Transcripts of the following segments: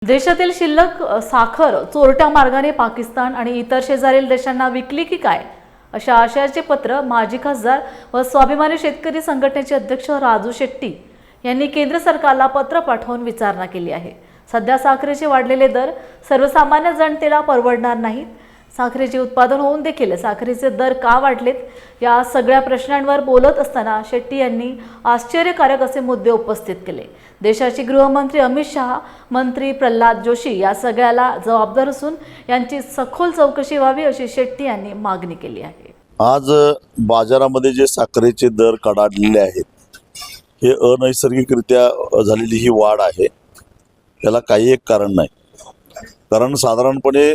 देशातील शिल्लक साखर चोरट्या मार्गाने पाकिस्तान आणि इतर शेजारील देशांना विकली की काय अशा आशयाचे पत्र माजी खासदार व स्वाभिमानी शेतकरी संघटनेचे अध्यक्ष राजू शेट्टी यांनी केंद्र सरकारला पत्र पाठवून विचारणा केली आहे। सध्या साखरेचे वाढलेले दर सर्वसामान्य जनतेला परवडणार नाहीत। साखरेचे उत्पादन होऊन देखील साखरेचे दर का वाढलेत या सगळ्या प्रश्नांवर बोलत असताना शेट्टी यांनी आश्चर्यकारक असे मुद्दे उपस्थित केले। देशाचे गृहमंत्री अमित शहा, मंत्री प्रल्हाद जोशी या सगळ्याला जबाबदार असून यांची सखोल चौकशी व्हावी अशी शेट्टी यांनी मागणी केली आहे। आज बाजारामध्ये जे साखरेचे दर कडाडलेले आहेत हे अनैसर्गिकरित्या झालेली ही वाढ आहे। त्याला काही एक कारण नाही, कारण साधारणपणे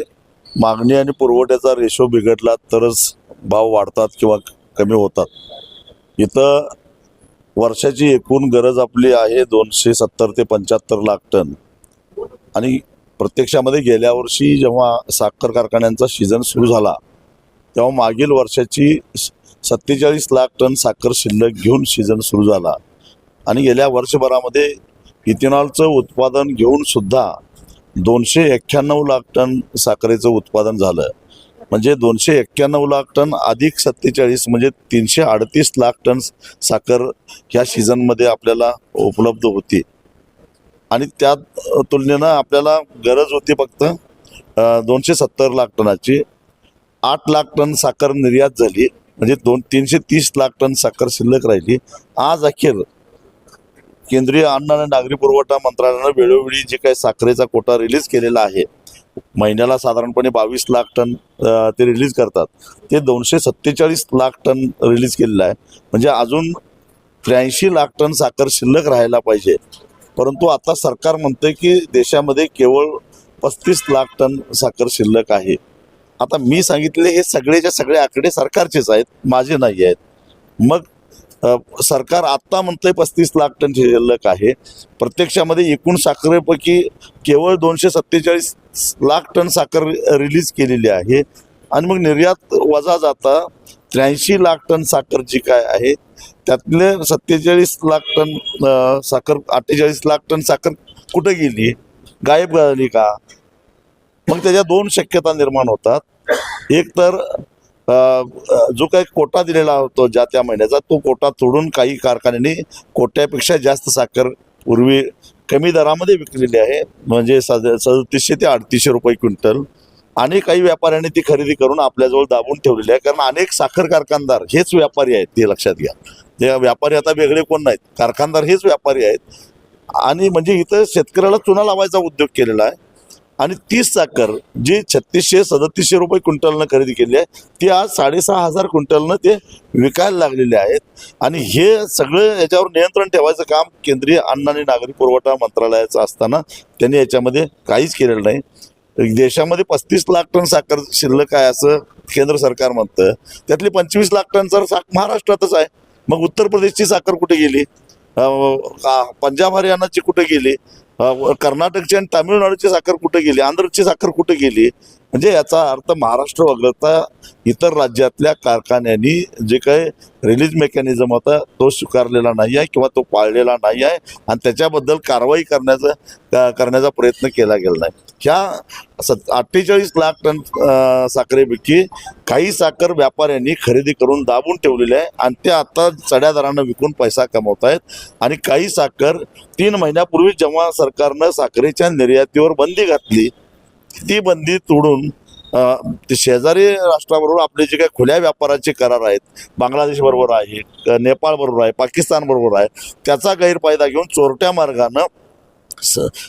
मागणी आणि पुरवठ्याचा रेशो बिघडला तरच भाव वाढतात किंवा कमी होतात। इथं वर्षाची एकूण गरज आपली आहे 270 ते 75 लाख टन आणि प्रत्यक्षामध्ये गेल्या वर्षी जेव्हा साखर कारखान्यांचा सीझन सुरू झाला तेव्हा मागील वर्षाची 47 लाख टन साखर शिल्लक घेऊन सीझन सुरू झाला आणि गेल्या वर्षभरामध्ये इथेनॉलचं उत्पादन घेऊन सुद्धा 291 लाख टन साखरेचं उत्पादन झालं। म्हणजे 291 लाख टन अधिक 47 म्हणजे 338 लाख टन साखर ह्या सीझनमध्ये आपल्याला उपलब्ध होती आणि त्या तुलनेनं आपल्याला गरज होती फक्त 270 लाख टनाची। 8 लाख टन साखर निर्यात झाली, म्हणजे 330 लाख टन साखर शिल्लक राहिली। आज अखेर केंद्रीय अन्न आणि नागरी पुरवठा मंत्रालयानं वेळोवेळी जे काही साखरेचा कोटा रिलीज केलेला आहे, महिन्याला साधारणपणे 22 लाख टन ते रिलीज करतात, ते 247 लाख टन रिलीज केलेलं आहे। म्हणजे अजून 83 लाख टन साखर शिल्लक राहायला पाहिजे, परंतु आता सरकार म्हणते की देशामध्ये केवळ 35 लाख टन साखर शिल्लक आहे। आता मी सांगितले हे सगळेच्या सगळे आकडे सरकारचेच आहेत, माझे नाही आहेत। मग सरकार आत्ता म्हणतंय 35 लाख टन शिल्लक आहे, प्रत्यक्षामध्ये एकूण साखरेपैकी केवळ 247 लाख टन साखर रिलीज केलेली आहे आणि मग निर्यात वजा जाता 83 लाख टन साखर जी काय आहे त्यातले 47 लाख टन साखर 48 लाख टन साखर कुठे गेली, गायब झाली का? मग त्याच्या दोन शक्यता निर्माण होतात। एक तर जो काही कोटा दिलेला होता ज्या त्या महिन्याचा तो कोटा तोडून काही कारखान्यांनी कोट्यापेक्षा जास्त साखर पूर्वी कमी दरामध्ये विकलेली आहे, म्हणजे 3700 ते 3800 रुपये क्विंटल, आणि काही व्यापाऱ्यांनी ती खरेदी करून आपल्याजवळ दाबून ठेवलेली आहे। कारण अनेक साखर कारखानदार हेच व्यापारी आहेत, ते लक्षात घ्या। ते व्यापारी आता वेगळे कोण नाहीत, कारखानदार हेच व्यापारी आहेत। आणि म्हणजे इथं शेतकऱ्याला चुना लावायचा उद्योग केलेला आहे आणि तीच साखर जी 3600-3700 रुपये क्विंटलनं खरेदी केली आहे ती आज 6500 क्विंटलनं ते विकायला लागलेले आहेत। आणि हे सगळं याच्यावर नियंत्रण ठेवायचं काम केंद्रीय अन्न आणि नागरी पुरवठा मंत्रालयाचं असताना त्यांनी याच्यामध्ये काहीच केलेलं नाही। देशामध्ये 35 लाख टन साखर शिल्लक आहे असं केंद्र सरकार म्हणतं, त्यातली 25 लाख टन तर महाराष्ट्रातच आहे। मग उत्तर प्रदेशची साखर कुठे गेली, पंजाब हरियाणाची कुठे गेली, कर्नाटकची आणि तामिळनाडूची साखर कुठे गेली, आंध्रची साखर कुठे गेली? म्हणजे याचा अर्थ महाराष्ट्र वगळता इतर राज्यातल्या कारखान्यांनी जे काही रिलीज मेकॅनिझम होता तो स्वीकारलेला नाही आहे किंवा तो पाळलेला नाही आहे आणि त्याच्याबद्दल कारवाई करण्याचा प्रयत्न केला गेला नाही। ह्या 48 लाख टन साखरेपैकी काही साखर व्यापाऱ्यांनी खरेदी करून दाबून ठेवलेली आहे आणि ते आता चढ्या दरानं विकून पैसा कमवत आहेत। आणि काही साखर 3 महिन्यापूर्वी जेव्हा सरकारनं साखरेच्या निर्यातीवर बंदी घातली ती बंदी तोडून ते शेजारी राष्ट्राबरोबर आपले जे काही खुल्या व्यापाराचे करार आहेत, बांगलादेश बरोबर आहे, नेपाळ बरोबर आहे, पाकिस्तान बरोबर आहे, त्याचा गैरफायदा घेऊन चोरट्या मार्गानं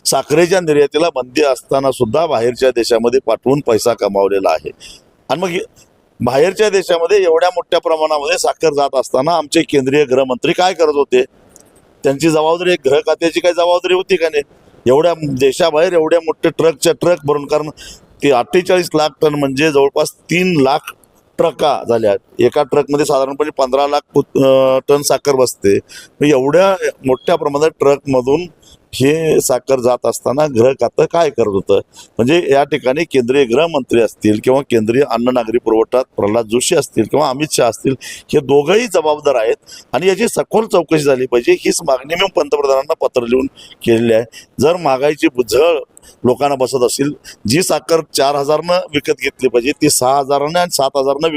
साखरेच्या निर्यातीला बंदी असताना सुद्धा बाहेरच्या देशामध्ये पाठवून पैसा कमावलेला आहे। आणि मग बाहेरच्या देशामध्ये एवढ्या मोठ्या प्रमाणामध्ये साखर जात असताना आमचे केंद्रीय गृहमंत्री काय करत होते? त्यांची जबाबदारी, एक गृह खात्याची काही जबाबदारी होती का नाही? एवढ्या देशाबाहेर एवढ्या मोठे ट्रक भरून, कारण ते 48 लाख टन म्हणजे जवळपास 3 लाख ट्रका झाल्या। एका ट्रकमध्ये साधारणपणे 15 लाख टन साखर बसते। एवढ्या मोठ्या प्रमाणात ट्रकमधून हे साखर जात असताना गृह खातं काय करत होतं? म्हणजे या ठिकाणी केंद्रीय गृहमंत्री असतील किंवा केंद्रीय अन्न नागरी पुरवठा प्रल्हाद जोशी असतील किंवा अमित शहा असतील, हे दोघंही जबाबदार आहेत आणि याची सखोल चौकशी झाली पाहिजे। हीच मागणी मी पंतप्रधानांना पत्र लिहून केलेली आहे। जर महागाईची झळ लोकांना बसत असेल, जी साखर 4,000नं विकत घेतली पाहिजे ती 6,000नं आणि 7,000नं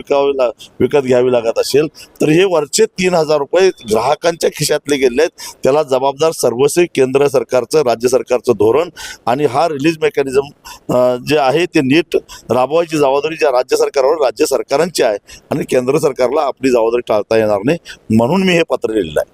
विकत घ्यावी लागत असेल, तर हे वरचे 3,000 रुपये ग्राहकांच्या खिशातले गेले आहेत. त्याला जबाबदार सर्वस्वी केंद्र सरकारचं, राज्य सरकारचं धोरण आणि हा रिलीज मेकॅनिझम जे आहे ते नीट राबवायची जबाबदारी ज्या राज्य सरकारवर राज्य सरकारांची आहे आणि केंद्र सरकारला आपली जबाबदारी टाळता येणार नाही, म्हणून मी हे पत्र लिहिलेलं आहे.